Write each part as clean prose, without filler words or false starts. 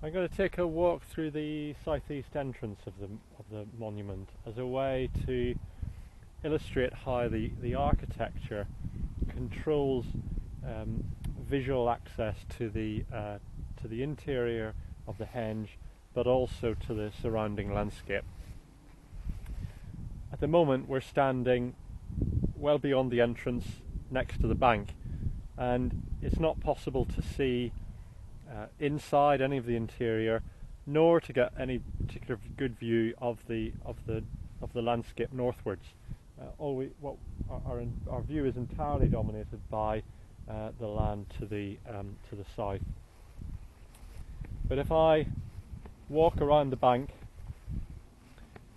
I'm going to take a walk through the southeast entrance of the monument as a way to illustrate how the architecture controls visual access to the interior of the henge, but also to the surrounding landscape. At the moment we're standing well beyond the entrance next to the bank, and it's not possible to see inside any of the interior, nor to get any particular good view of the landscape northwards. Our view is entirely dominated by the land to the south. But if I walk around the bank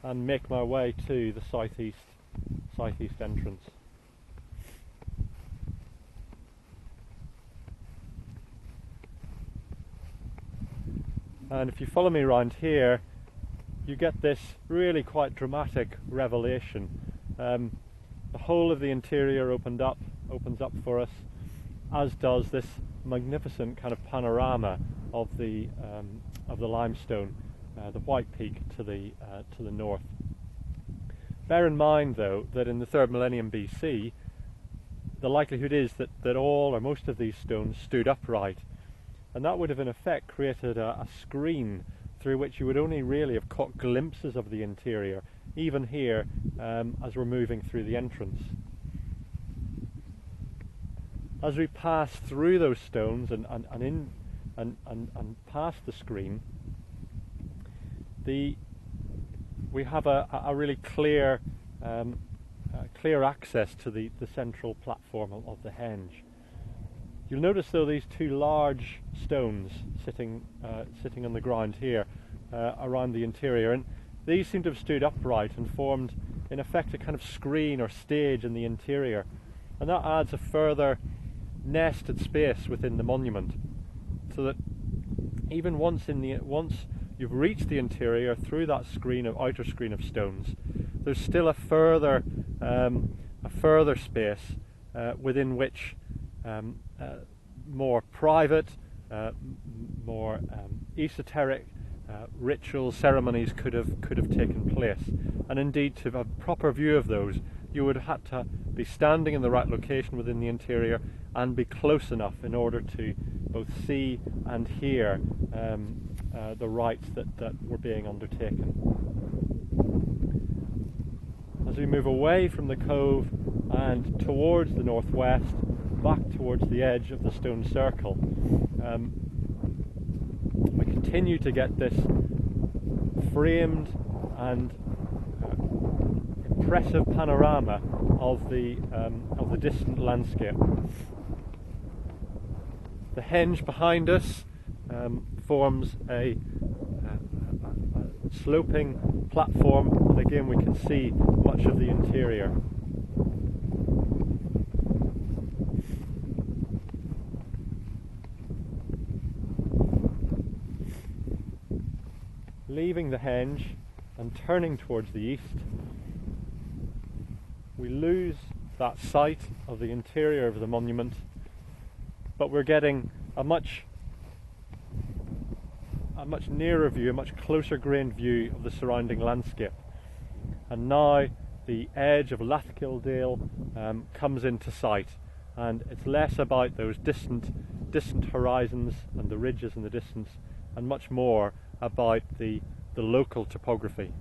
and make my way to the southeast entrance, and if you follow me around here, you get this really quite dramatic revelation. The whole of the interior opens up for us, as does this magnificent kind of panorama of the limestone, the White Peak to the north. Bear in mind, though, that in the 3rd millennium BC, the likelihood is that all or most of these stones stood upright, and that would have in effect created a screen through which you would only really have caught glimpses of the interior, even here as we're moving through the entrance. As we pass through those stones and past the screen, we have a really clear access to the central platform of the henge. You'll notice, though, these two large stones sitting on the ground here around the interior, and these seem to have stood upright and formed in effect a kind of screen or stage in the interior, and that adds a further nested space within the monument, so that even once you've reached the interior through that outer screen of stones, there's still a further space within which more private, more esoteric ritual ceremonies could have taken place. And indeed, to have a proper view of those, you would have had to be standing in the right location within the interior and be close enough in order to both see and hear the rites that were being undertaken. As we move away from the cove and towards the northwest, back towards the edge of the stone circle, we continue to get this framed and impressive panorama of the distant landscape. The henge behind us forms a sloping platform, and again we can see much of the interior. Leaving the henge and turning towards the east, we lose that sight of the interior of the monument, but we're getting a much nearer view, a much closer grained view of the surrounding landscape. And now the edge of Lathkildale comes into sight, and it's less about those distant horizons and the ridges in the distance, and much more about the local topography.